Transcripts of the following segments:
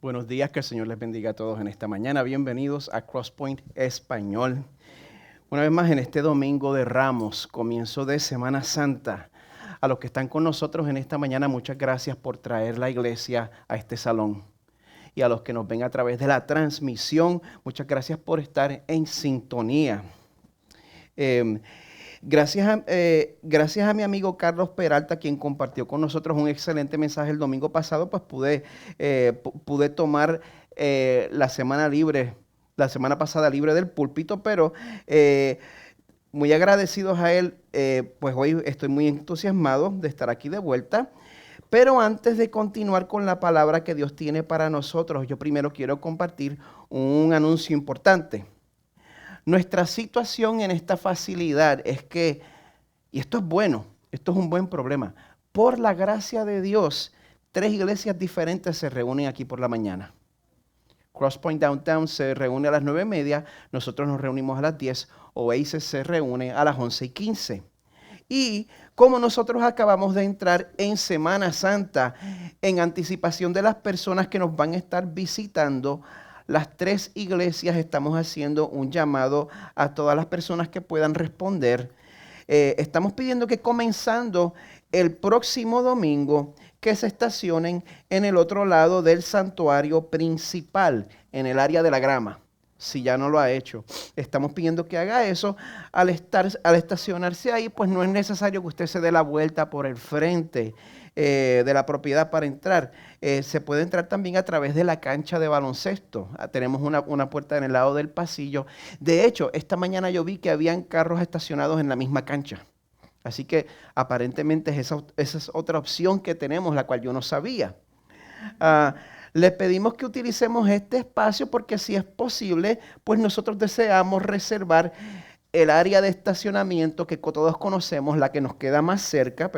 Buenos días, que el Señor les bendiga a todos en esta mañana. Bienvenidos a Crosspoint Español. Una vez más en este domingo de Ramos, comienzo de Semana Santa. A los que están con nosotros en esta mañana, muchas gracias por traer la iglesia a este salón. Y a los que nos ven a través de la transmisión, muchas gracias por estar en sintonía. Gracias a mi amigo Carlos Peralta, quien compartió con nosotros un excelente mensaje el domingo pasado, pues pude tomar la semana pasada libre del púlpito, pero muy agradecidos a él, pues hoy estoy muy entusiasmado de estar aquí de vuelta. Pero antes de continuar con la palabra que Dios tiene para nosotros, yo primero quiero compartir un anuncio importante. Nuestra situación en esta facilidad es que, y esto es bueno, esto es un buen problema, por la gracia de Dios, 3 iglesias diferentes se reúnen aquí por la mañana. Crosspoint Downtown se reúne a las 9:30, nosotros nos reunimos a las 10, Oasis se reúne a las 11:15. Y como nosotros acabamos de entrar en Semana Santa, en anticipación de las personas que nos van a estar visitando, las 3 iglesias estamos haciendo un llamado a todas las personas que puedan responder. Estamos pidiendo que comenzando el próximo domingo, que se estacionen en el otro lado del santuario principal, en el área de la grama. Si ya no lo ha hecho, estamos pidiendo que haga eso. Al estacionarse ahí, pues no es necesario que usted se dé la vuelta por el frente de la propiedad para entrar. Se puede entrar también a través de la cancha de baloncesto. Tenemos una puerta en el lado del pasillo. De hecho, esta mañana yo vi que habían carros estacionados en la misma cancha. Así que aparentemente esa es otra opción que tenemos, la cual yo no sabía. Les pedimos que utilicemos este espacio porque si es posible, pues nosotros deseamos reservar el área de estacionamiento que todos conocemos, la que nos queda más cerca,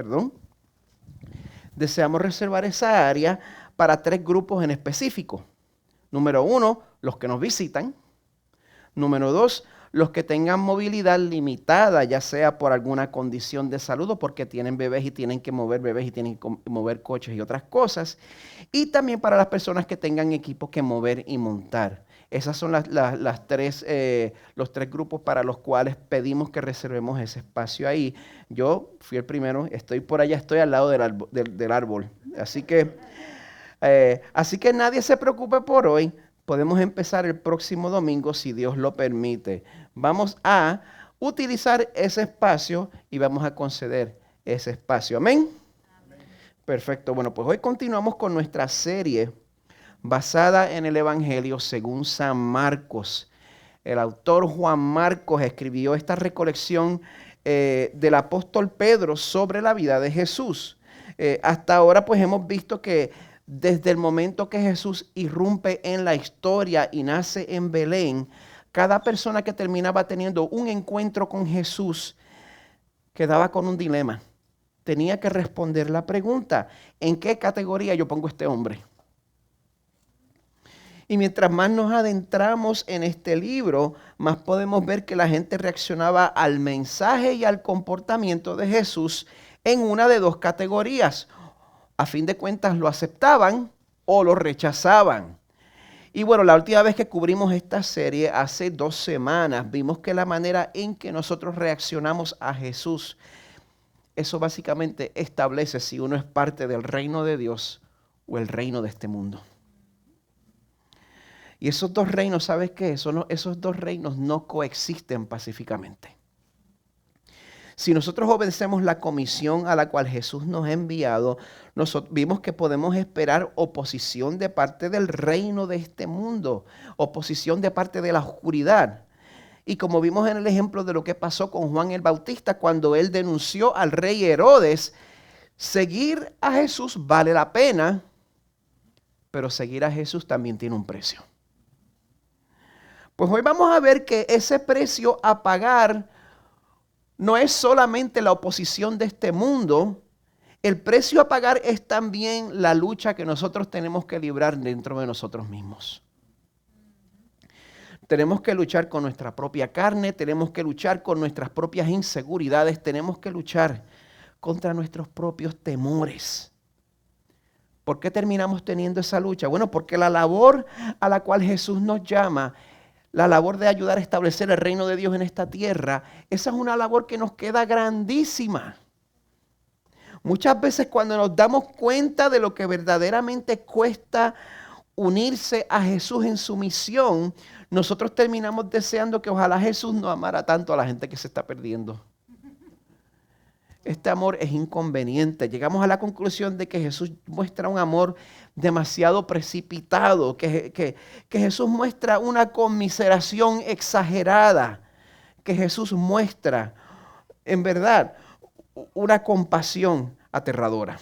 Deseamos reservar esa área para 3 grupos en específico. Número 1, los que nos visitan. Número 2, los que tengan movilidad limitada, ya sea por alguna condición de salud o porque tienen bebés y tienen que mover bebés y tienen que mover coches y otras cosas. Y también para las personas que tengan equipos que mover y montar. Esos son los 3 grupos para los cuales pedimos que reservemos ese espacio ahí. Yo fui el primero, estoy por allá, estoy al lado del árbol. Así que nadie se preocupe por hoy. Podemos empezar el próximo domingo si Dios lo permite. Vamos a utilizar ese espacio y vamos a conceder ese espacio. ¿Amén? Amén. Perfecto. Bueno, pues hoy continuamos con nuestra serie basada en el Evangelio según San Marcos. El autor Juan Marcos escribió esta recolección del apóstol Pedro sobre la vida de Jesús. Hasta ahora pues hemos visto que desde el momento que Jesús irrumpe en la historia y nace en Belén, cada persona que terminaba teniendo un encuentro con Jesús quedaba con un dilema. Tenía que responder la pregunta: ¿en qué categoría yo pongo a este hombre? Y mientras más nos adentramos en este libro, más podemos ver que la gente reaccionaba al mensaje y al comportamiento de Jesús en una de 2 categorías. A fin de cuentas, lo aceptaban o lo rechazaban. Y bueno, la última vez que cubrimos esta serie, hace 2 semanas, vimos que la manera en que nosotros reaccionamos a Jesús, eso básicamente establece si uno es parte del reino de Dios o el reino de este mundo. Y esos 2 reinos, ¿sabes qué? Esos 2 reinos no coexisten pacíficamente. Si nosotros obedecemos la comisión a la cual Jesús nos ha enviado, nosotros vimos que podemos esperar oposición de parte del reino de este mundo, oposición de parte de la oscuridad. Y como vimos en el ejemplo de lo que pasó con Juan el Bautista cuando él denunció al rey Herodes, seguir a Jesús vale la pena, pero seguir a Jesús también tiene un precio. Pues hoy vamos a ver que ese precio a pagar no es solamente la oposición de este mundo. El precio a pagar es también la lucha que nosotros tenemos que librar dentro de nosotros mismos. Tenemos que luchar con nuestra propia carne, tenemos que luchar con nuestras propias inseguridades, tenemos que luchar contra nuestros propios temores. ¿Por qué terminamos teniendo esa lucha? Bueno, porque la labor a la cual Jesús nos llama, la labor de ayudar a establecer el reino de Dios en esta tierra, esa es una labor que nos queda grandísima. Muchas veces cuando nos damos cuenta de lo que verdaderamente cuesta unirse a Jesús en su misión, nosotros terminamos deseando que ojalá Jesús no amara tanto a la gente que se está perdiendo. Este amor es inconveniente. Llegamos a la conclusión de que Jesús muestra un amor demasiado precipitado, que Jesús muestra una conmiseración exagerada, que Jesús muestra, en verdad, una compasión aterradora,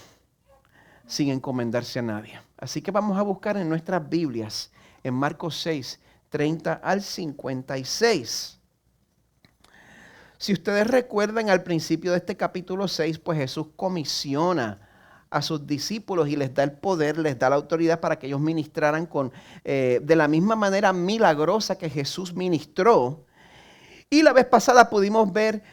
sin encomendarse a nadie. Así que vamos a buscar en nuestras Biblias, en Marcos 6, 30 al 56. Si ustedes recuerdan al principio de este capítulo 6, pues Jesús comisiona a sus discípulos y les da el poder, les da la autoridad para que ellos ministraran de la misma manera milagrosa que Jesús ministró. Y la vez pasada pudimos ver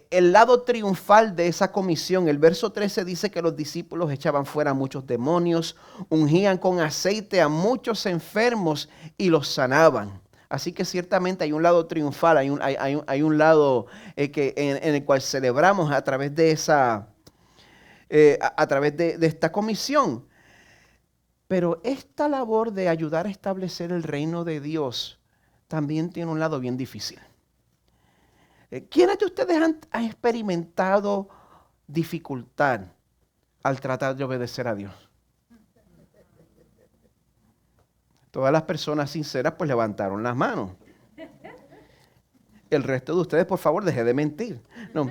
el lado triunfal de esa comisión. El verso 13 dice que los discípulos echaban fuera a muchos demonios, ungían con aceite a muchos enfermos y los sanaban. Así que ciertamente hay un lado triunfal, hay un lado en el cual celebramos a través de esta comisión. Pero esta labor de ayudar a establecer el reino de Dios también tiene un lado bien difícil. ¿Quiénes de ustedes han experimentado dificultad al tratar de obedecer a Dios? Todas las personas sinceras pues levantaron las manos. El resto de ustedes, por favor, deje de mentir. No,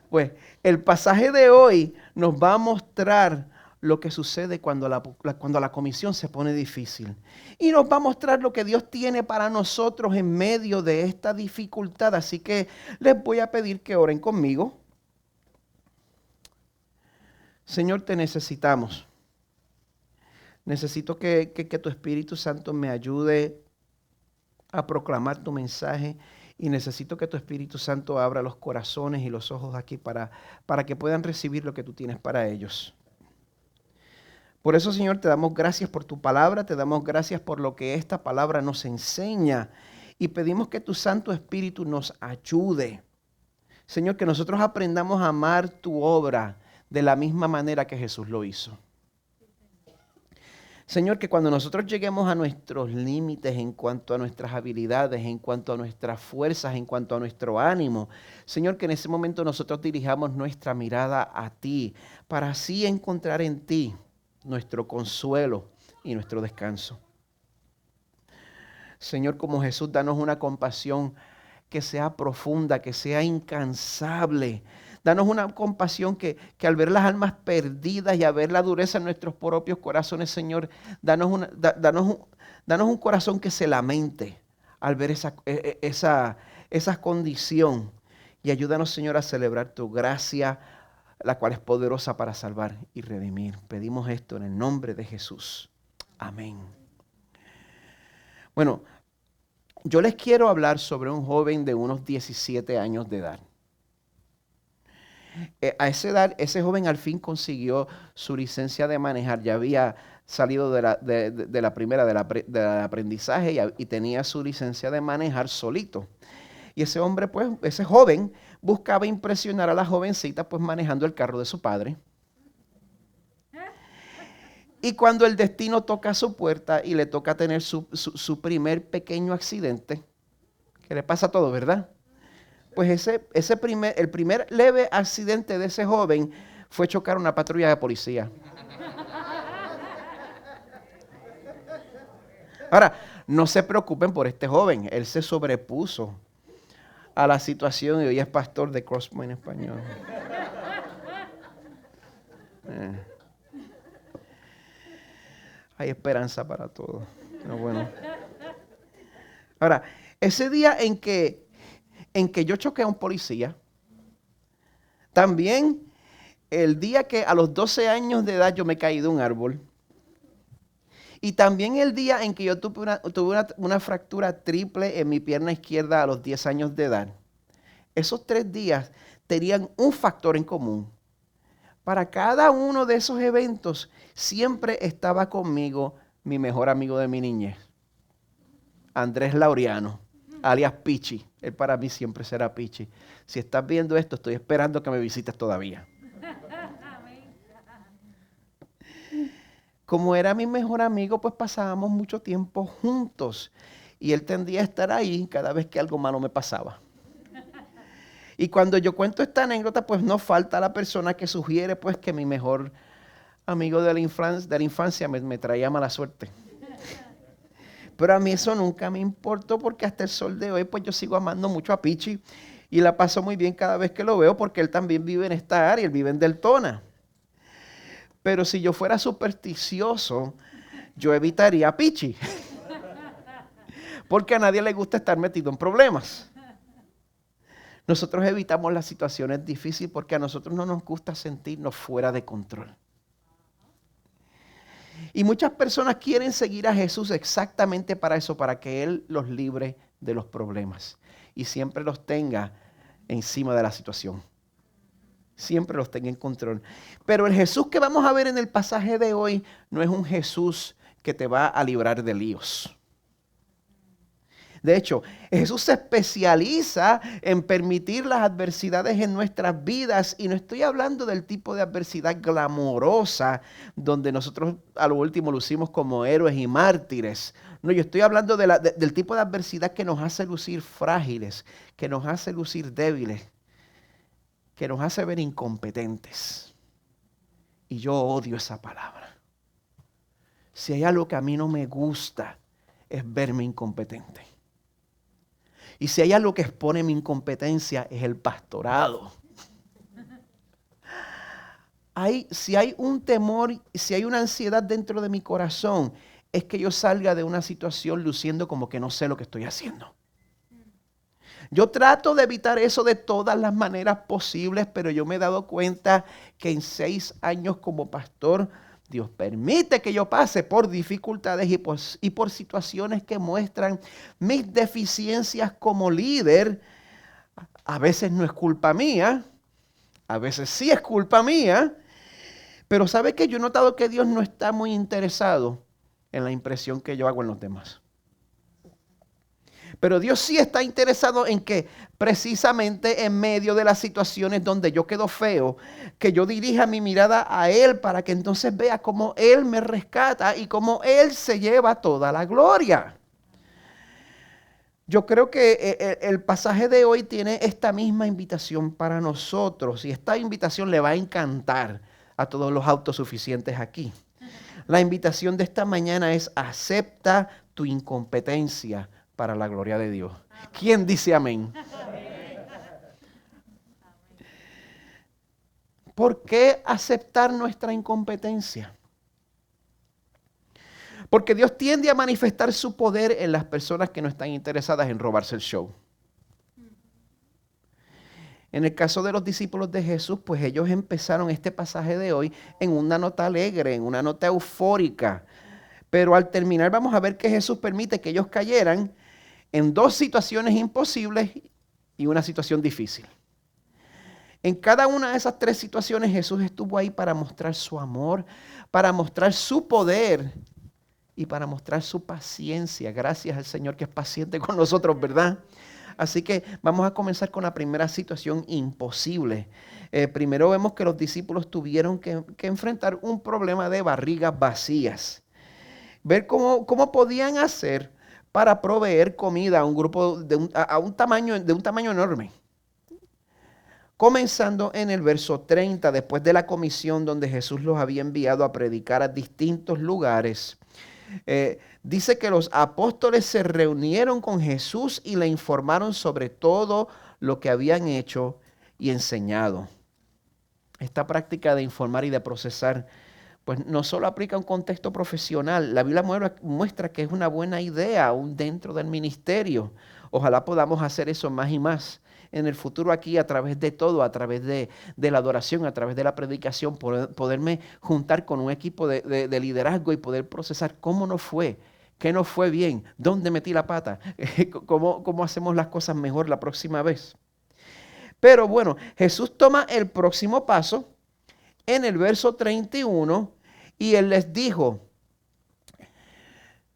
pues el pasaje de hoy nos va a mostrar lo que sucede cuando la comisión se pone difícil. Y nos va a mostrar lo que Dios tiene para nosotros en medio de esta dificultad. Así que les voy a pedir que oren conmigo. Señor, te necesitamos. Necesito que tu Espíritu Santo me ayude a proclamar tu mensaje y necesito que tu Espíritu Santo abra los corazones y los ojos aquí para que puedan recibir lo que tú tienes para ellos. Por eso, Señor, te damos gracias por tu palabra, te damos gracias por lo que esta palabra nos enseña y pedimos que tu Santo Espíritu nos ayude. Señor, que nosotros aprendamos a amar tu obra de la misma manera que Jesús lo hizo. Señor, que cuando nosotros lleguemos a nuestros límites en cuanto a nuestras habilidades, en cuanto a nuestras fuerzas, en cuanto a nuestro ánimo, Señor, que en ese momento nosotros dirijamos nuestra mirada a ti, para así encontrar en ti nuestro consuelo y nuestro descanso. Señor, como Jesús, danos una compasión que sea profunda, que sea incansable. Danos una compasión que al ver las almas perdidas y a ver la dureza en nuestros propios corazones, Señor, danos un corazón que se lamente al ver esa condición. Y ayúdanos, Señor, a celebrar tu gracia, la cual es poderosa para salvar y redimir. Pedimos esto en el nombre de Jesús. Amén. Bueno, yo les quiero hablar sobre un joven de unos 17 años de edad. A esa edad, ese joven al fin consiguió su licencia de manejar. Ya había salido del aprendizaje y tenía su licencia de manejar solito. Y ese hombre, pues, ese joven buscaba impresionar a la jovencita, pues, manejando el carro de su padre. Y cuando el destino toca a su puerta y le toca tener su primer pequeño accidente, que le pasa a todo, ¿verdad? Pues el primer leve accidente de ese joven fue chocar una patrulla de policía. Ahora, no se preocupen por este joven, él se sobrepuso a la situación y hoy es pastor de Crosspoint en español. Hay esperanza para todos. Pero bueno. Ahora, ese día en que yo choqué a un policía, también el día que a los 12 años de edad yo me caí de un árbol, y también el día en que yo tuve una fractura triple en mi pierna izquierda a los 10 años de edad, esos 3 días tenían un factor en común. Para cada uno de esos eventos siempre estaba conmigo mi mejor amigo de mi niñez, Andrés Laureano, alias Pichi. Él para mí siempre será Pichi. Si estás viendo esto, estoy esperando que me visites todavía. Como era mi mejor amigo, pues pasábamos mucho tiempo juntos. Y él tendía a estar ahí cada vez que algo malo me pasaba. Y cuando yo cuento esta anécdota, pues no falta la persona que sugiere pues que mi mejor amigo de la infancia me traía mala suerte. Pero a mí eso nunca me importó porque hasta el sol de hoy pues yo sigo amando mucho a Pichi y la paso muy bien cada vez que lo veo porque él también vive en esta área, él vive en Deltona. Pero si yo fuera supersticioso, yo evitaría a Pichi. Porque a nadie le gusta estar metido en problemas. Nosotros evitamos las situaciones difíciles porque a nosotros no nos gusta sentirnos fuera de control. Y muchas personas quieren seguir a Jesús exactamente para eso, para que Él los libre de los problemas y siempre los tenga encima de la situación. Siempre los tenga en control. Pero el Jesús que vamos a ver en el pasaje de hoy no es un Jesús que te va a librar de líos. De hecho, Jesús se especializa en permitir las adversidades en nuestras vidas y no estoy hablando del tipo de adversidad glamorosa donde nosotros a lo último lucimos como héroes y mártires. No, yo estoy hablando del tipo de adversidad que nos hace lucir frágiles, que nos hace lucir débiles, que nos hace ver incompetentes. Y yo odio esa palabra. Si hay algo que a mí no me gusta, es verme incompetente. Y si hay algo que expone mi incompetencia, es el pastorado. Si hay un temor, si hay una ansiedad dentro de mi corazón, es que yo salga de una situación luciendo como que no sé lo que estoy haciendo. Yo trato de evitar eso de todas las maneras posibles, pero yo me he dado cuenta que en 6 años como pastor, Dios permite que yo pase por dificultades y por situaciones que muestran mis deficiencias como líder. A veces no es culpa mía, a veces sí es culpa mía, pero ¿sabe qué? Yo he notado que Dios no está muy interesado en la impresión que yo hago en los demás. Pero Dios sí está interesado en que precisamente en medio de las situaciones donde yo quedo feo, que yo dirija mi mirada a Él para que entonces vea cómo Él me rescata y cómo Él se lleva toda la gloria. Yo creo que el pasaje de hoy tiene esta misma invitación para nosotros y esta invitación le va a encantar a todos los autosuficientes aquí. La invitación de esta mañana es: acepta tu incompetencia para la gloria de Dios. ¿Quién dice amén? ¿Por qué aceptar nuestra incompetencia? Porque Dios tiende a manifestar su poder en las personas que no están interesadas en robarse el show. En el caso de los discípulos de Jesús, pues ellos empezaron este pasaje de hoy en una nota alegre, en una nota eufórica. Pero al terminar vamos a ver que Jesús permite que ellos cayeran en 2 situaciones imposibles y una situación difícil. En cada una de esas 3 situaciones Jesús estuvo ahí para mostrar su amor, para mostrar su poder y para mostrar su paciencia. Gracias al Señor que es paciente con nosotros, ¿verdad? Así que vamos a comenzar con la primera situación imposible. Primero vemos que los discípulos tuvieron que enfrentar un problema de barrigas vacías. Ver cómo podían hacer para proveer comida a un grupo de un tamaño enorme. Comenzando en el verso 30, después de la comisión donde Jesús los había enviado a predicar a distintos lugares, dice que los apóstoles se reunieron con Jesús y le informaron sobre todo lo que habían hecho y enseñado. Esta práctica de informar y de procesar, pues no solo aplica a un contexto profesional. La Biblia muestra que es una buena idea aún dentro del ministerio. Ojalá podamos hacer eso más y más en el futuro aquí, a través de todo, a través de la adoración, a través de la predicación, poderme juntar con un equipo de liderazgo y poder procesar cómo nos fue, qué nos fue bien, dónde metí la pata, cómo hacemos las cosas mejor la próxima vez. Pero bueno, Jesús toma el próximo paso en el verso 31, y él les dijo: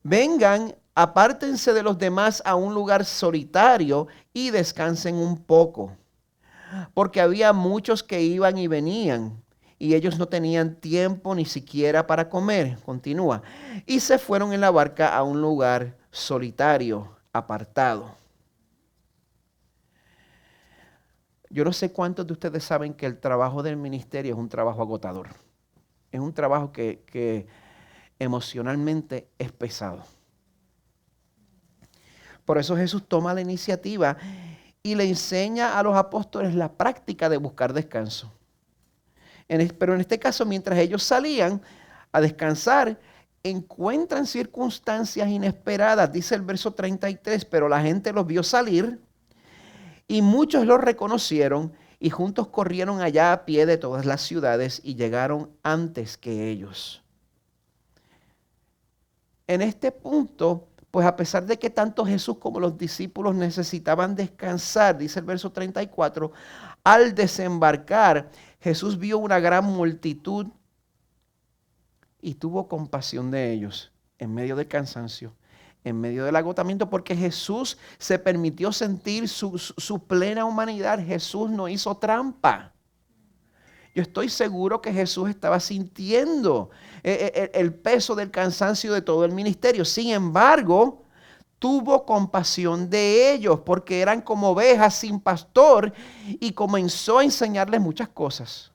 vengan, apártense de los demás a un lugar solitario y descansen un poco, porque había muchos que iban y venían, y ellos no tenían tiempo ni siquiera para comer. Continúa. Y se fueron en la barca a un lugar solitario, apartado. Yo no sé cuántos de ustedes saben que el trabajo del ministerio es un trabajo agotador. Es un trabajo que emocionalmente es pesado. Por eso Jesús toma la iniciativa y le enseña a los apóstoles la práctica de buscar descanso. Pero en este caso, mientras ellos salían a descansar, encuentran circunstancias inesperadas. Dice el verso 33, pero la gente los vio salir y muchos los reconocieron y juntos corrieron allá a pie de todas las ciudades y llegaron antes que ellos. En este punto, pues a pesar de que tanto Jesús como los discípulos necesitaban descansar, dice el verso 34, al desembarcar, Jesús vio una gran multitud y tuvo compasión de ellos en medio del cansancio, en medio del agotamiento, porque Jesús se permitió sentir su plena humanidad. Jesús no hizo trampa. Yo estoy seguro que Jesús estaba sintiendo el peso del cansancio de todo el ministerio. Sin embargo, tuvo compasión de ellos porque eran como ovejas sin pastor y comenzó a enseñarles muchas cosas.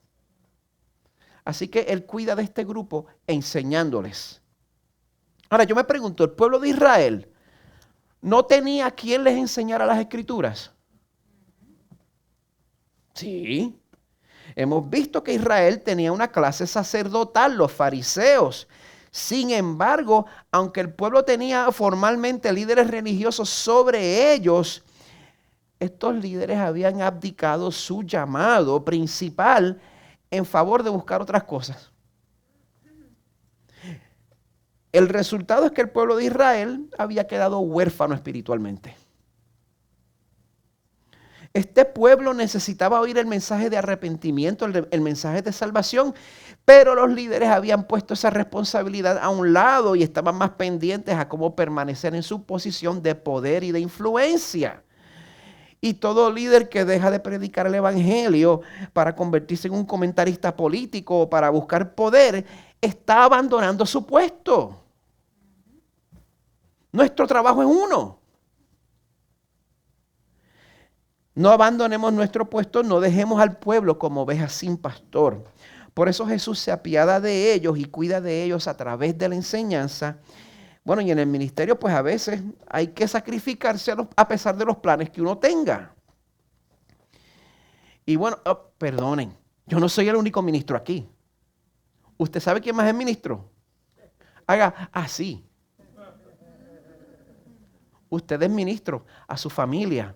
Así que Él cuida de este grupo enseñándoles. Ahora yo me pregunto, ¿el pueblo de Israel no tenía quien les enseñara las Escrituras? Sí. Hemos visto que Israel tenía una clase sacerdotal, los fariseos. Sin embargo, aunque el pueblo tenía formalmente líderes religiosos sobre ellos, estos líderes habían abdicado su llamado principal en favor de buscar otras cosas. El resultado es que el pueblo de Israel había quedado huérfano espiritualmente. Este pueblo necesitaba oír el mensaje de arrepentimiento, el mensaje de salvación, pero los líderes habían puesto esa responsabilidad a un lado y estaban más pendientes a cómo permanecer en su posición de poder y de influencia. Y todo líder que deja de predicar el evangelio para convertirse en un comentarista político o para buscar poder, está abandonando su puesto. Nuestro trabajo es uno. No abandonemos nuestro puesto, no dejemos al pueblo como ovejas sin pastor. Por eso Jesús se apiada de ellos y cuida de ellos a través de la enseñanza. Bueno, y en el ministerio pues a veces hay que sacrificarse a pesar de los planes que uno tenga. Y bueno, perdonen, yo no soy el único ministro aquí. ¿Usted sabe quién más es ministro? Haga así. Usted es ministro a su familia,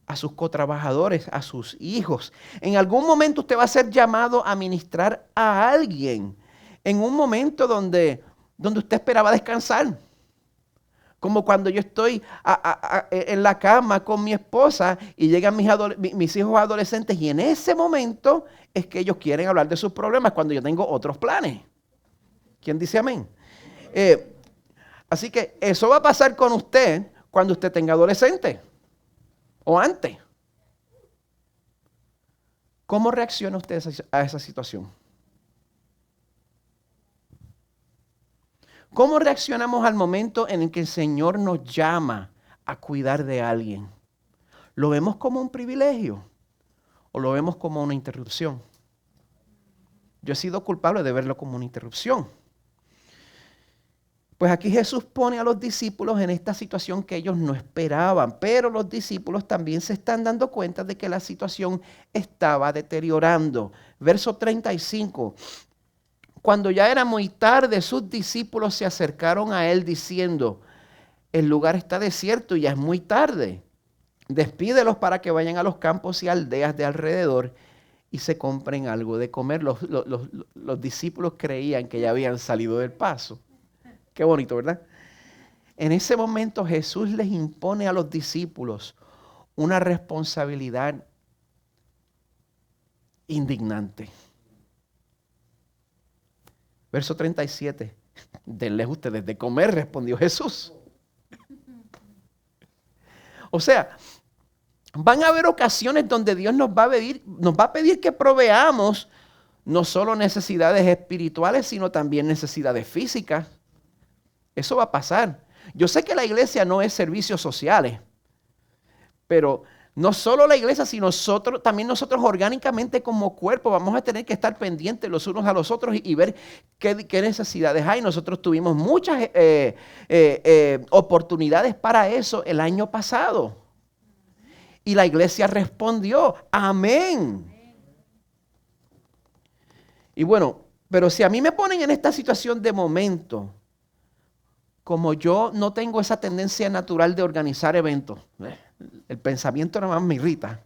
a sus cotrabajadores, a sus hijos. En algún momento usted va a ser llamado a ministrar a alguien. En un momento donde usted esperaba descansar. Como cuando yo estoy en la cama con mi esposa y llegan mis hijos adolescentes y en ese momento es que ellos quieren hablar de sus problemas cuando yo tengo otros planes. ¿Quién dice amén? Así que eso va a pasar con usted cuando usted tenga adolescente o antes. ¿Cómo reacciona usted a esa situación? ¿Cómo reaccionamos al momento en el que el Señor nos llama a cuidar de alguien? ¿Lo vemos como un privilegio o lo vemos como una interrupción? Yo he sido culpable de verlo como una interrupción. Pues aquí Jesús pone a los discípulos en esta situación que ellos no esperaban, pero los discípulos también se están dando cuenta de que la situación estaba deteriorando. Verso 35. Cuando ya era muy tarde, sus discípulos se acercaron a él diciendo: el lugar está desierto y ya es muy tarde. Despídelos para que vayan a los campos y aldeas de alrededor y se compren algo de comer. Los discípulos creían que ya habían salido del paso. Qué bonito, ¿verdad? En ese momento Jesús les impone a los discípulos una responsabilidad indignante. Verso 37. Denles ustedes de comer, respondió Jesús. O sea, van a haber ocasiones donde Dios nos va a pedir que proveamos no solo necesidades espirituales, sino también necesidades físicas. Eso va a pasar. Yo sé que la iglesia no es servicios sociales, pero no solo la iglesia, sino también nosotros orgánicamente como cuerpo vamos a tener que estar pendientes los unos a los otros y ver qué necesidades hay. Nosotros tuvimos muchas oportunidades para eso el año pasado. Y la iglesia respondió, amén. Y bueno, pero si a mí me ponen en esta situación de momento, como yo no tengo esa tendencia natural de organizar eventos, el pensamiento nada más me irrita,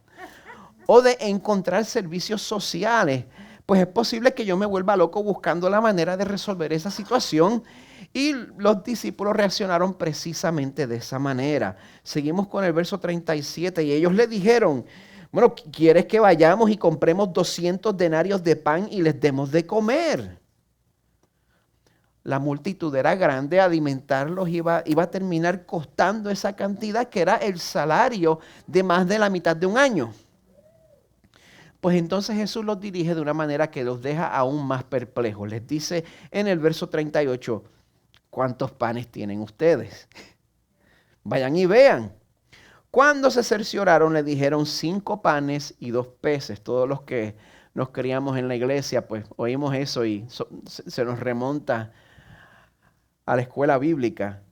o de encontrar servicios sociales, pues es posible que yo me vuelva loco buscando la manera de resolver esa situación. Y los discípulos reaccionaron precisamente de esa manera. Seguimos con el verso 37 y ellos le dijeron, bueno, ¿quieres que vayamos y compremos 200 denarios de pan y les demos de comer? La multitud era grande, alimentarlos iba a terminar costando esa cantidad que era el salario de más de la mitad de un año. Pues entonces Jesús los dirige de una manera que los deja aún más perplejos. Les dice en el verso 38, ¿cuántos panes tienen ustedes? Vayan y vean. Cuando se cercioraron le dijeron 5 panes y 2 peces. Todos los que nos criamos en la iglesia pues oímos eso y se nos remonta a la escuela bíblica.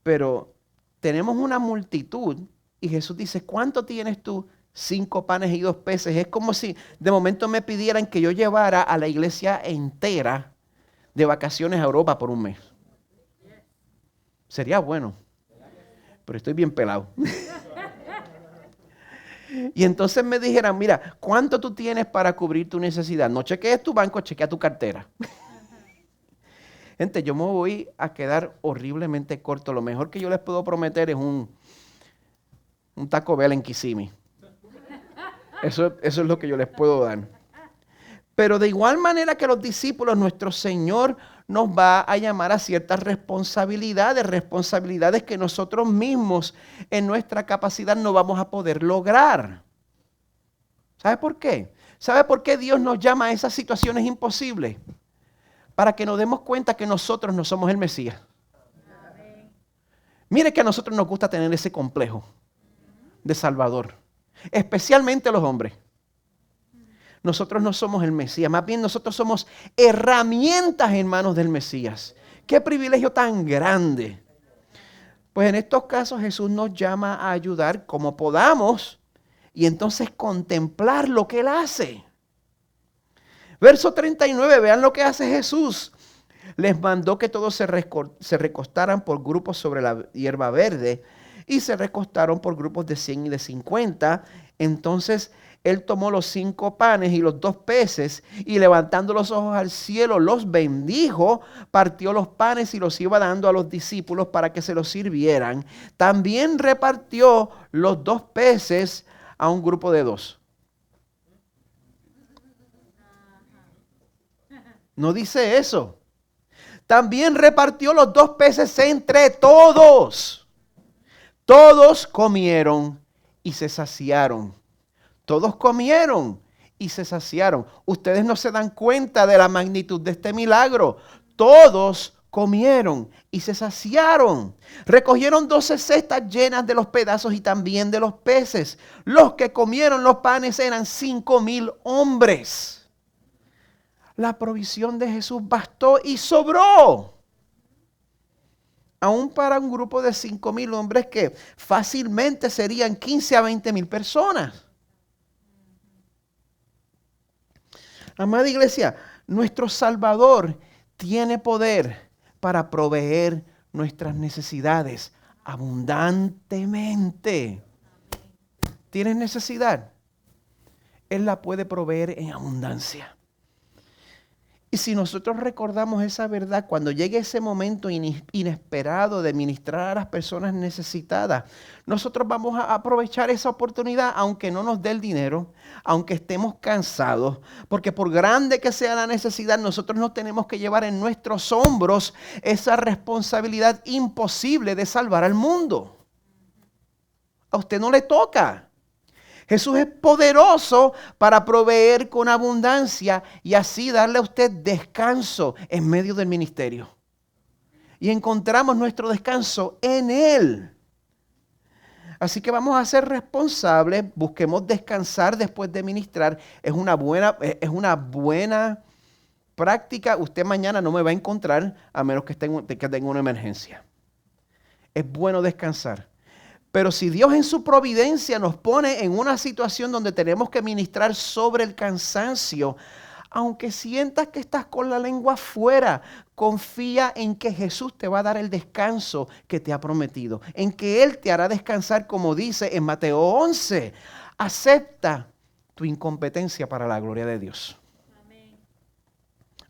Pero tenemos una multitud y Jesús dice, ¿cuánto tienes tú? 5 panes y 2 peces. Es como si de momento me pidieran que yo llevara a la iglesia entera de vacaciones a Europa por un mes. Sería bueno, pero estoy bien pelado. Y entonces me dijeran, mira, ¿cuánto tú tienes para cubrir tu necesidad? No chequees tu banco, chequea tu cartera. Gente, yo me voy a quedar horriblemente corto. Lo mejor que yo les puedo prometer es un Taco Bell en Kissimmee. Eso es lo que yo les puedo dar. Pero de igual manera que los discípulos, nuestro Señor nos va a llamar a ciertas responsabilidades que nosotros mismos en nuestra capacidad no vamos a poder lograr. ¿Sabe por qué? ¿Sabe por qué Dios nos llama a esas situaciones imposibles? Para que nos demos cuenta que nosotros no somos el Mesías. Mire que a nosotros nos gusta tener ese complejo de Salvador, especialmente los hombres. Nosotros no somos el Mesías, más bien nosotros somos herramientas en manos del Mesías. ¡Qué privilegio tan grande! Pues en estos casos Jesús nos llama a ayudar como podamos y entonces contemplar lo que Él hace. Verso 39, vean lo que hace Jesús. Les mandó que todos se recostaran por grupos sobre la hierba verde y se recostaron por grupos de 100 y de 50. Entonces Él tomó los 5 panes y los 2 peces y levantando los ojos al cielo los bendijo, partió los panes y los iba dando a los discípulos para que se los sirvieran. También repartió los 2 peces a un grupo de 2. No dice eso. También repartió los 2 peces entre todos. Todos comieron y se saciaron. Todos comieron y se saciaron. Ustedes no se dan cuenta de la magnitud de este milagro. Todos comieron y se saciaron. Recogieron 12 cestas llenas de los pedazos y también de los peces. Los que comieron los panes eran 5,000 hombres. La provisión de Jesús bastó y sobró. Aún para un grupo de 5,000 hombres que fácilmente serían 15 a 20,000 personas. Amada iglesia, nuestro Salvador tiene poder para proveer nuestras necesidades abundantemente. ¿Tienes necesidad? Él la puede proveer en abundancia. Y si nosotros recordamos esa verdad, cuando llegue ese momento inesperado de ministrar a las personas necesitadas, nosotros vamos a aprovechar esa oportunidad, aunque no nos dé el dinero, aunque estemos cansados, porque por grande que sea la necesidad, nosotros no tenemos que llevar en nuestros hombros esa responsabilidad imposible de salvar al mundo. A usted no le toca. Jesús es poderoso para proveer con abundancia y así darle a usted descanso en medio del ministerio. Y encontramos nuestro descanso en Él. Así que vamos a ser responsables, busquemos descansar después de ministrar. Es una buena práctica. Usted mañana no me va a encontrar a menos que tenga una emergencia. Es bueno descansar. Pero si Dios en su providencia nos pone en una situación donde tenemos que ministrar sobre el cansancio, aunque sientas que estás con la lengua afuera, confía en que Jesús te va a dar el descanso que te ha prometido, en que Él te hará descansar, como dice en Mateo 11. Acepta tu incompetencia para la gloria de Dios. Amén.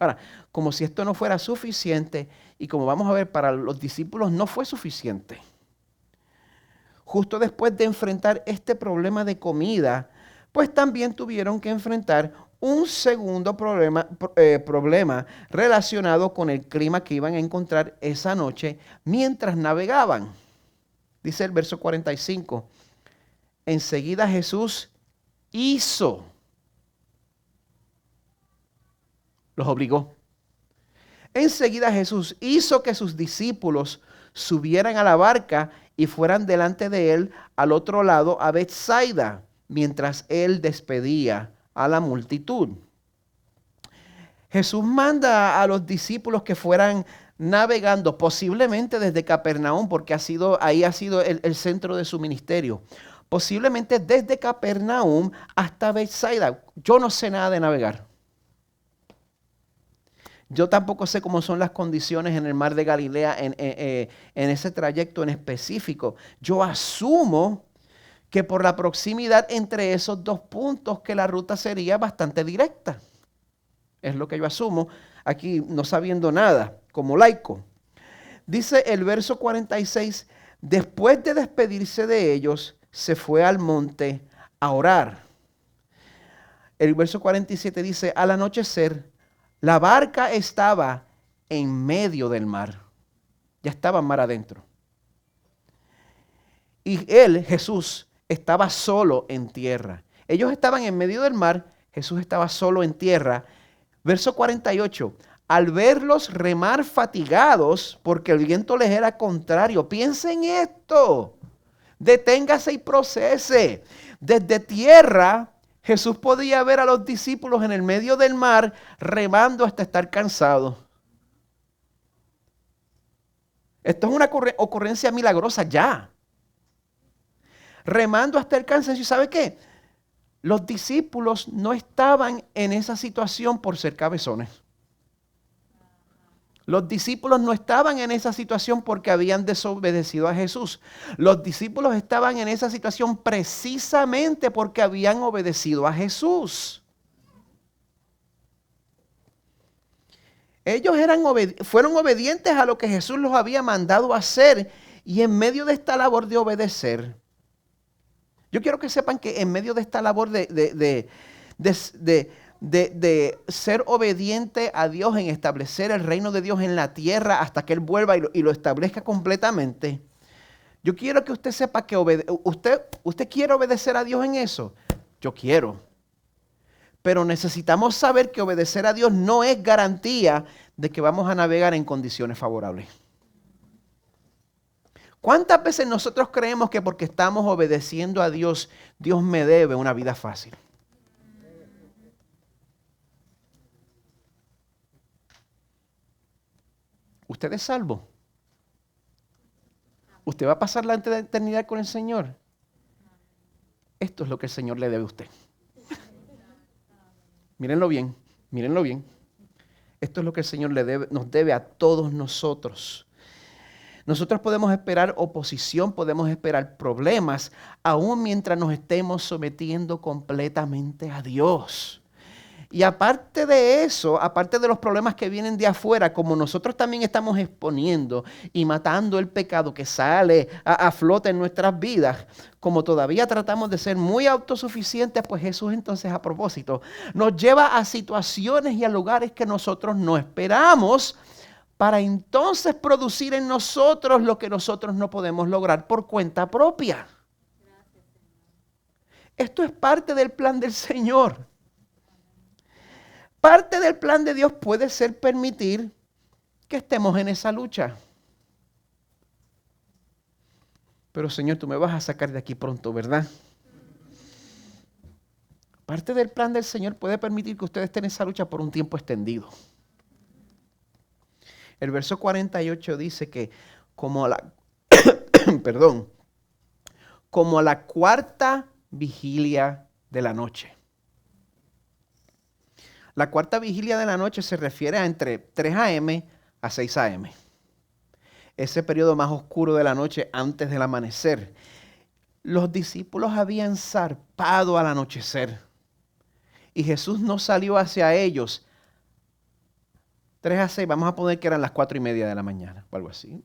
Ahora, como si esto no fuera suficiente, y como vamos a ver, para los discípulos no fue suficiente. Justo después de enfrentar este problema de comida, pues también tuvieron que enfrentar un segundo problema relacionado con el clima que iban a encontrar esa noche mientras navegaban. Dice el verso 45, enseguida Jesús los obligó. Enseguida Jesús hizo que sus discípulos subieran a la barca y fueran delante de él al otro lado a Betsaida, mientras él despedía a la multitud. Jesús manda a los discípulos que fueran navegando, posiblemente desde Capernaum, porque ahí ha sido el centro de su ministerio. Posiblemente desde Capernaum hasta Betsaida. Yo no sé nada de navegar. Yo tampoco sé cómo son las condiciones en el mar de Galilea en ese trayecto en específico. Yo asumo que por la proximidad entre esos dos puntos que la ruta sería bastante directa. Es lo que yo asumo aquí, no sabiendo nada, como laico. Dice el verso 46, después de despedirse de ellos, se fue al monte a orar. El verso 47 dice, al anochecer, la barca estaba en medio del mar. Ya estaba mar adentro. Y él, Jesús, estaba solo en tierra. Ellos estaban en medio del mar, Jesús estaba solo en tierra. Verso 48. Al verlos remar fatigados, porque el viento les era contrario. Piensen en esto. Deténgase y procese. Desde tierra, Jesús podía ver a los discípulos en el medio del mar remando hasta estar cansados. Esto es una ocurrencia milagrosa ya. Remando hasta el cansancio. ¿Y sabe qué? Los discípulos no estaban en esa situación por ser cabezones. Los discípulos no estaban en esa situación porque habían desobedecido a Jesús. Los discípulos estaban en esa situación precisamente porque habían obedecido a Jesús. Ellos fueron obedientes a lo que Jesús los había mandado a hacer y en medio de esta labor de obedecer, yo quiero que sepan que en medio de esta labor de ser obediente a Dios, en establecer el reino de Dios en la tierra hasta que Él vuelva y lo establezca completamente, yo quiero que usted sepa que usted quiere obedecer a Dios en eso. Yo quiero. Pero necesitamos saber que obedecer a Dios no es garantía de que vamos a navegar en condiciones favorables. ¿Cuántas veces nosotros creemos que porque estamos obedeciendo a Dios, Dios me debe una vida fácil? ¿Usted es salvo? ¿Usted va a pasar la eternidad con el Señor? Esto es lo que el Señor le debe a usted. Mírenlo bien, mírenlo bien. Esto es lo que el Señor nos debe a todos nosotros. Nosotros podemos esperar oposición, podemos esperar problemas, aún mientras nos estemos sometiendo completamente a Dios. Y aparte de eso, aparte de los problemas que vienen de afuera, como nosotros también estamos exponiendo y matando el pecado que sale a flote en nuestras vidas, como todavía tratamos de ser muy autosuficientes, pues Jesús entonces a propósito nos lleva a situaciones y a lugares que nosotros no esperamos para entonces producir en nosotros lo que nosotros no podemos lograr por cuenta propia. Esto es parte del plan del Señor. Parte del plan de Dios puede ser permitir que estemos en esa lucha. Pero Señor, tú me vas a sacar de aquí pronto, ¿verdad? Parte del plan del Señor puede permitir que ustedes estén en esa lucha por un tiempo extendido. El verso 48 dice que como a la, perdón, como a la cuarta vigilia de la noche. La cuarta vigilia de la noche se refiere a entre 3 a.m. a 6 a.m. Ese periodo más oscuro de la noche antes del amanecer. Los discípulos habían zarpado al anochecer y Jesús no salió hacia ellos. 3 a 6, vamos a poner que eran las 4:30 de la mañana o algo así.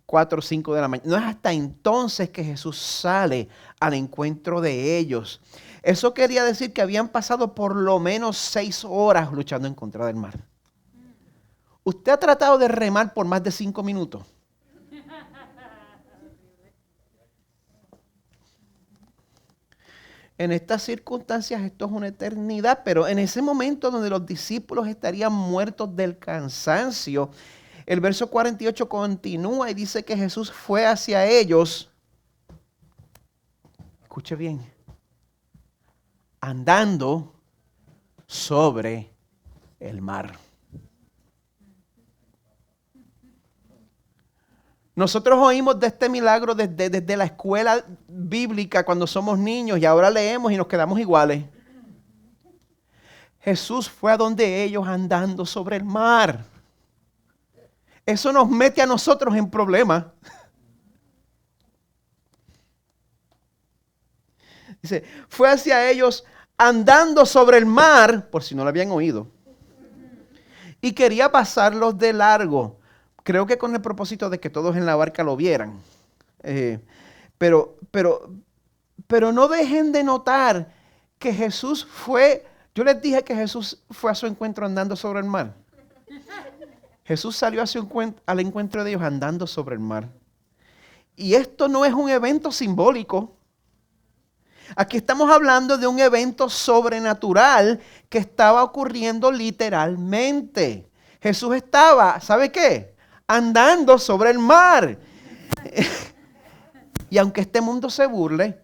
4 o 5 de la mañana. No es hasta entonces que Jesús sale al encuentro de ellos. Eso quería decir que habían pasado por lo menos 6 horas luchando en contra del mar. ¿Usted ha tratado de remar por más de 5 minutos? En estas circunstancias esto es una eternidad, pero en ese momento donde los discípulos estarían muertos del cansancio, el verso 48 continúa y dice que Jesús fue hacia ellos. Escuche bien. Andando sobre el mar. Nosotros oímos de este milagro desde la escuela bíblica cuando somos niños y ahora leemos y nos quedamos iguales. Jesús fue a donde ellos andando sobre el mar. Eso nos mete a nosotros en problemas. Dice, fue hacia ellos andando sobre el mar, por si no lo habían oído, y quería pasarlos de largo. Creo que con el propósito de que todos en la barca lo vieran. Pero no dejen de notar que Jesús fue, yo les dije que Jesús fue a su encuentro andando sobre el mar. Jesús salió al encuentro de ellos andando sobre el mar. Y esto no es un evento simbólico. Aquí estamos hablando de un evento sobrenatural que estaba ocurriendo literalmente. Jesús estaba, ¿sabe qué? Andando sobre el mar. Y aunque este mundo se burle,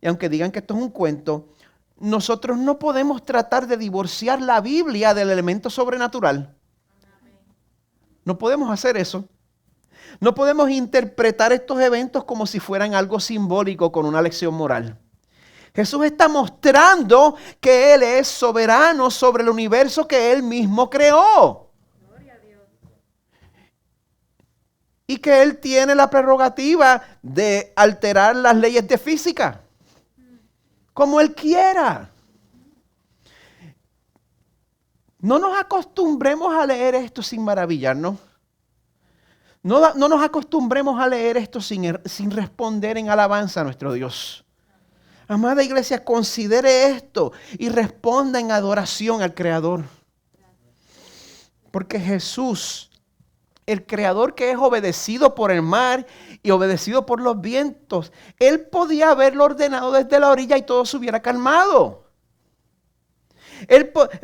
y aunque digan que esto es un cuento, nosotros no podemos tratar de divorciar la Biblia del elemento sobrenatural. No podemos hacer eso. No podemos interpretar estos eventos como si fueran algo simbólico con una lección moral. Jesús está mostrando que Él es soberano sobre el universo que Él mismo creó. Gloria a Dios. Y que Él tiene la prerrogativa de alterar las leyes de física como Él quiera. No nos acostumbremos a leer esto sin maravillarnos. No nos acostumbremos a leer esto sin responder en alabanza a nuestro Dios. Amada iglesia, considere esto y responda en adoración al Creador. Porque Jesús, el Creador que es obedecido por el mar y obedecido por los vientos, Él podía haberlo ordenado desde la orilla y todo se hubiera calmado.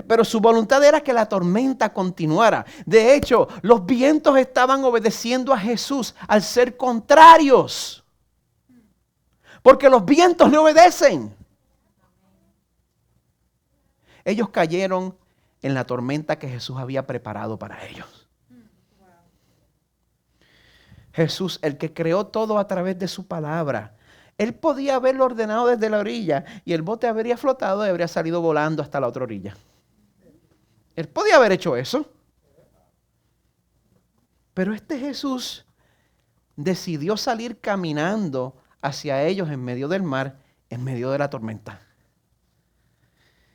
Pero su voluntad era que la tormenta continuara. De hecho, los vientos estaban obedeciendo a Jesús al ser contrarios. Porque los vientos le obedecen. Ellos cayeron en la tormenta que Jesús había preparado para ellos. Jesús, el que creó todo a través de su palabra, Él podía haberlo ordenado desde la orilla y el bote habría flotado y habría salido volando hasta la otra orilla. Él podía haber hecho eso. Pero este Jesús decidió salir caminando hacia ellos en medio del mar, en medio de la tormenta.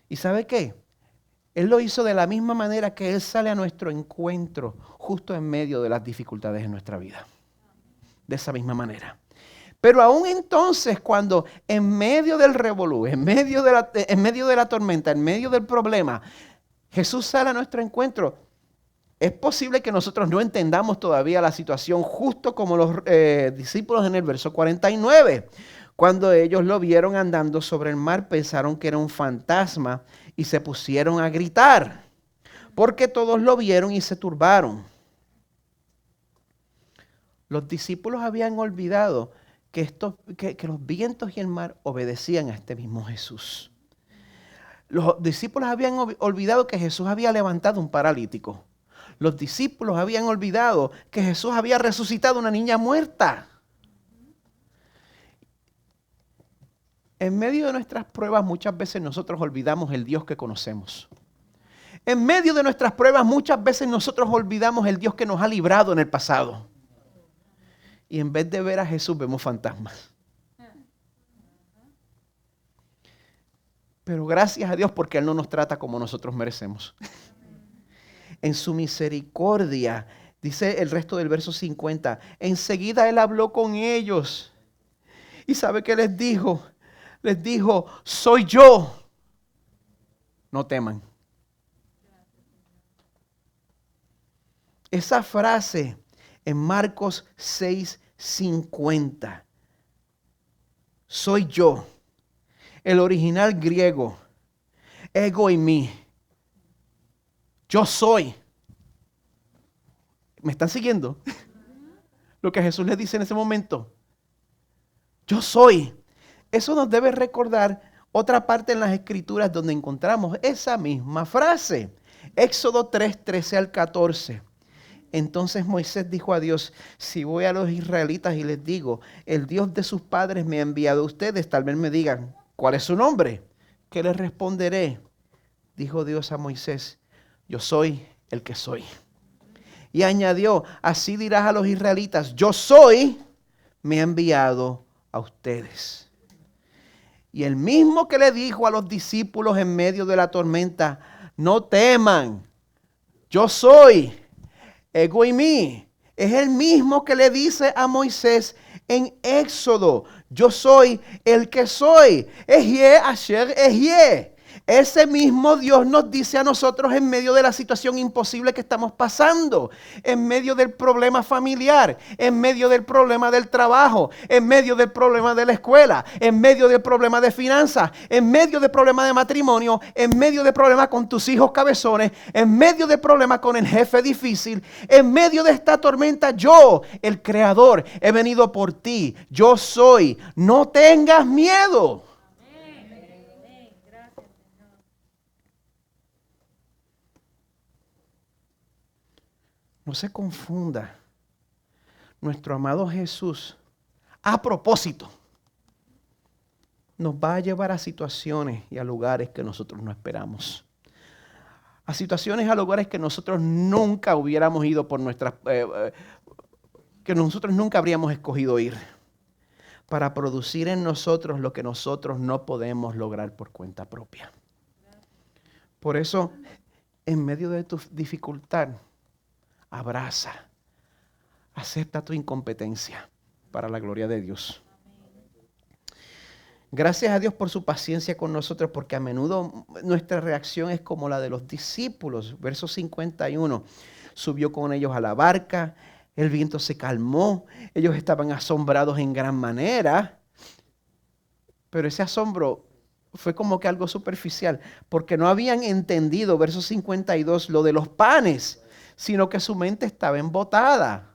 ¿Y sabe qué? Él lo hizo de la misma manera que Él sale a nuestro encuentro justo en medio de las dificultades en nuestra vida. De esa misma manera. Pero aún entonces, cuando en medio del revolú, en medio de la tormenta, en medio del problema, Jesús sale a nuestro encuentro, es posible que nosotros no entendamos todavía la situación, justo como los discípulos en el verso 49. Cuando ellos lo vieron andando sobre el mar, pensaron que era un fantasma y se pusieron a gritar, porque todos lo vieron y se turbaron. Los discípulos habían olvidado que los vientos y el mar obedecían a este mismo Jesús. Los discípulos habían olvidado que Jesús había levantado un paralítico. Los discípulos habían olvidado que Jesús había resucitado a una niña muerta. En medio de nuestras pruebas muchas veces nosotros olvidamos el Dios que conocemos. En medio de nuestras pruebas muchas veces nosotros olvidamos el Dios que nos ha librado en el pasado. Y en vez de ver a Jesús vemos fantasmas. Pero gracias a Dios porque Él no nos trata como nosotros merecemos. En su misericordia, dice el resto del verso 50, enseguida Él habló con ellos. ¿Y sabe qué les dijo? Les dijo, soy yo. No teman. Esa frase en Marcos 6:50. Soy yo. El original griego. Ego eimi. Yo soy. ¿Me están siguiendo? Lo que Jesús les dice en ese momento. Yo soy. Eso nos debe recordar otra parte en las Escrituras donde encontramos esa misma frase. Éxodo 3:13 al 14. Entonces Moisés dijo a Dios, si voy a los israelitas y les digo, el Dios de sus padres me ha enviado a ustedes, tal vez me digan, ¿cuál es su nombre? ¿Qué les responderé? Dijo Dios a Moisés, yo soy el que soy. Y añadió, así dirás a los israelitas, yo soy, me ha enviado a ustedes. Y el mismo que le dijo a los discípulos en medio de la tormenta, no teman, yo soy, ego eimi, es el mismo que le dice a Moisés en Éxodo, yo soy el que soy, Ehyeh Asher Ehyeh. Ese mismo Dios nos dice a nosotros en medio de la situación imposible que estamos pasando, en medio del problema familiar, en medio del problema del trabajo, en medio del problema de la escuela, en medio del problema de finanzas, en medio del problema de matrimonio, en medio del problema con tus hijos cabezones, en medio del problema con el jefe difícil, en medio de esta tormenta, yo, el Creador, he venido por ti. Yo soy. No tengas miedo. No se confunda. Nuestro amado Jesús, a propósito, nos va a llevar a situaciones y a lugares que nosotros no esperamos. A situaciones, a lugares que nosotros nunca hubiéramos ido por nuestras... que nosotros nunca habríamos escogido ir. Para producir en nosotros lo que nosotros no podemos lograr por cuenta propia. Por eso, en medio de tu dificultad, abraza, acepta tu incompetencia para la gloria de Dios. Gracias a Dios por su paciencia con nosotros, porque a menudo nuestra reacción es como la de los discípulos. Verso 51, subió con ellos a la barca, el viento se calmó, ellos estaban asombrados en gran manera, pero ese asombro fue como que algo superficial, porque no habían entendido, verso 52, lo de los panes, sino que su mente estaba embotada.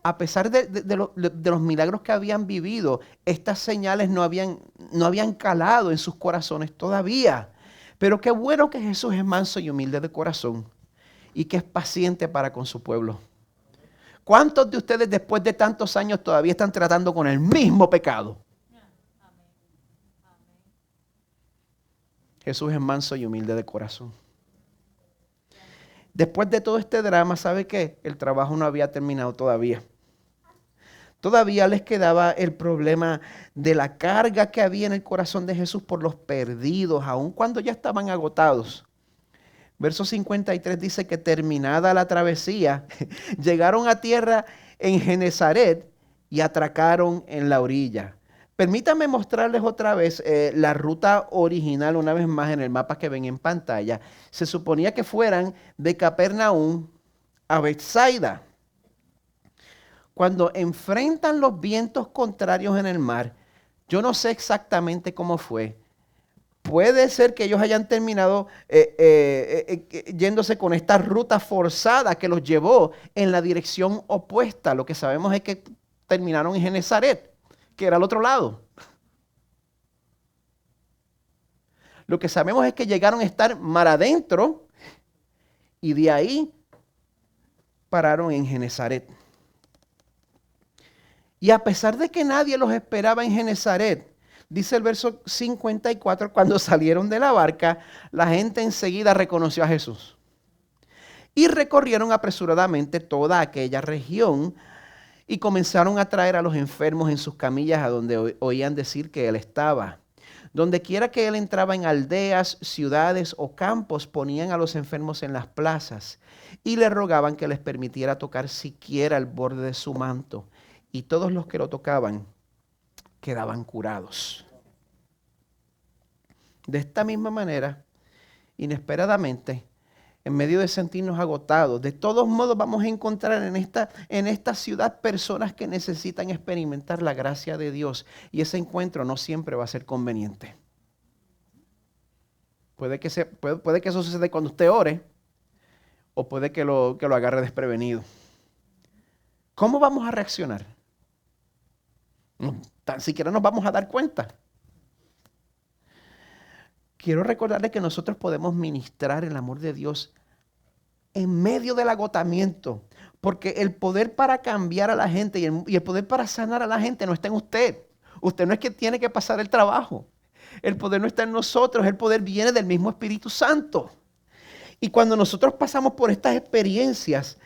A pesar de los milagros que habían vivido, estas señales no habían calado en sus corazones todavía. Pero qué bueno que Jesús es manso y humilde de corazón y que es paciente para con su pueblo. ¿Cuántos de ustedes después de tantos años todavía están tratando con el mismo pecado? Jesús es manso y humilde de corazón. Después de todo este drama, ¿sabe qué? El trabajo no había terminado todavía. Todavía les quedaba el problema de la carga que había en el corazón de Jesús por los perdidos, aun cuando ya estaban agotados. Verso 53 dice que terminada la travesía, llegaron a tierra en Genezaret y atracaron en la orilla. Permítanme mostrarles otra vez la ruta original, una vez más en el mapa que ven en pantalla. Se suponía que fueran de Capernaum a Bethsaida. Cuando enfrentan los vientos contrarios en el mar, yo no sé exactamente cómo fue. Puede ser que ellos hayan terminado yéndose con esta ruta forzada que los llevó en la dirección opuesta. Lo que sabemos es que terminaron en Genezaret, que era al otro lado. Lo que sabemos es que llegaron a estar mar adentro y de ahí pararon en Genezaret. Y a pesar de que nadie los esperaba en Genezaret, dice el verso 54, cuando salieron de la barca, la gente enseguida reconoció a Jesús. Y recorrieron apresuradamente toda aquella región y comenzaron a traer a los enfermos en sus camillas a donde oían decir que él estaba. Donde quiera que él entraba, en aldeas, ciudades o campos, ponían a los enfermos en las plazas y le rogaban que les permitiera tocar siquiera el borde de su manto. Y todos los que lo tocaban quedaban curados. De esta misma manera, inesperadamente, en medio de sentirnos agotados, de todos modos vamos a encontrar en esta ciudad personas que necesitan experimentar la gracia de Dios. Y ese encuentro no siempre va a ser conveniente. Puede que eso suceda cuando usted ore, o puede que lo agarre desprevenido. ¿Cómo vamos a reaccionar? Tan siquiera nos vamos a dar cuenta. Quiero recordarle que nosotros podemos ministrar el amor de Dios en medio del agotamiento, porque el poder para cambiar a la gente y el poder para sanar a la gente no está en usted. Usted no es que tiene que pasar el trabajo. El poder no está en nosotros, el poder viene del mismo Espíritu Santo. Y cuando nosotros pasamos por estas experiencias,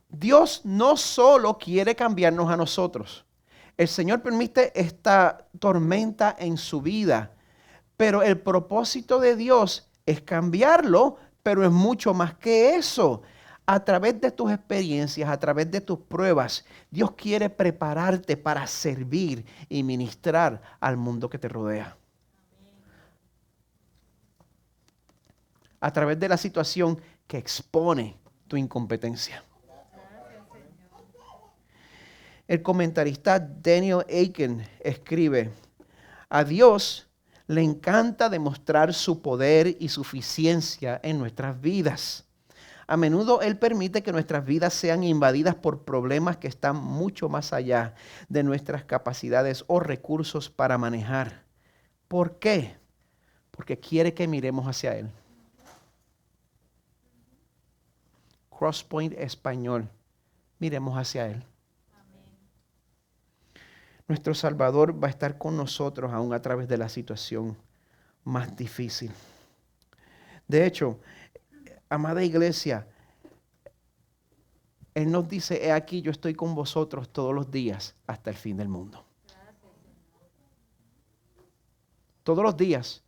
Dios no solo quiere cambiarnos a nosotros. El Señor permite esta tormenta en su vida, pero el propósito de Dios es cambiarlo, pero es mucho más que eso. A través de tus experiencias, a través de tus pruebas, Dios quiere prepararte para servir y ministrar al mundo que te rodea. A través de la situación que expone tu incompetencia. El comentarista Daniel Akin escribe: a Dios le encanta demostrar su poder y suficiencia en nuestras vidas. A menudo Él permite que nuestras vidas sean invadidas por problemas que están mucho más allá de nuestras capacidades o recursos para manejar. ¿Por qué? Porque quiere que miremos hacia Él. Crosspoint Español. Miremos hacia Él. Nuestro Salvador va a estar con nosotros aún a través de la situación más difícil. De hecho, amada iglesia, Él nos dice: he aquí, yo estoy con vosotros todos los días hasta el fin del mundo. Todos los días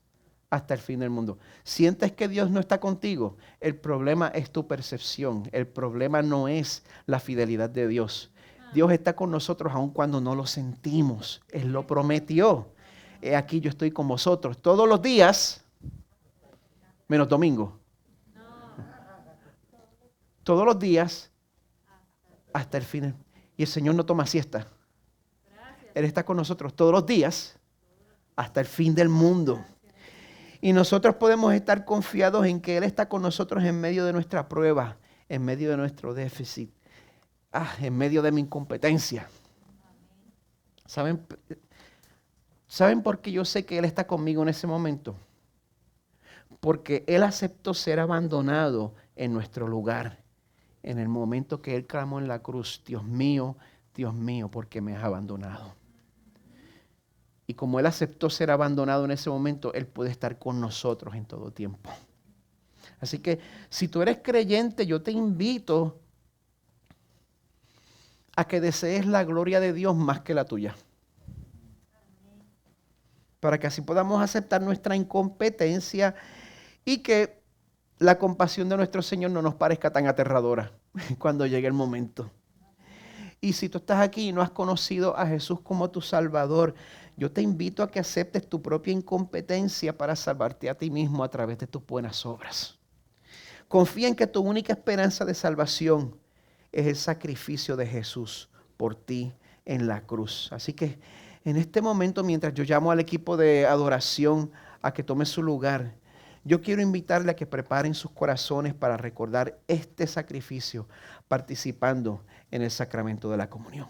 hasta el fin del mundo. ¿Sientes que Dios no está contigo? El problema es tu percepción. El problema no es la fidelidad de Dios. Dios está con nosotros aun cuando no lo sentimos. Él lo prometió. He aquí, yo estoy con vosotros todos los días, menos domingo. Todos los días hasta el fin. Y el Señor no toma siesta. Él está con nosotros todos los días hasta el fin del mundo. Y nosotros podemos estar confiados en que Él está con nosotros en medio de nuestra prueba, en medio de nuestro déficit, en medio de mi incompetencia. ¿Saben por qué yo sé que Él está conmigo en ese momento? Porque Él aceptó ser abandonado en nuestro lugar. En el momento que Él clamó en la cruz: Dios mío, ¿por qué me has abandonado? Y como Él aceptó ser abandonado en ese momento, Él puede estar con nosotros en todo tiempo. Así que si tú eres creyente, yo te invito a que desees la gloria de Dios más que la tuya. Para que así podamos aceptar nuestra incompetencia y que la compasión de nuestro Señor no nos parezca tan aterradora cuando llegue el momento. Y si tú estás aquí y no has conocido a Jesús como tu Salvador, yo te invito a que aceptes tu propia incompetencia para salvarte a ti mismo a través de tus buenas obras. Confía en que tu única esperanza de salvación es el sacrificio de Jesús por ti en la cruz. Así que en este momento, mientras yo llamo al equipo de adoración a que tome su lugar, yo quiero invitarle a que preparen sus corazones para recordar este sacrificio participando en el sacramento de la comunión.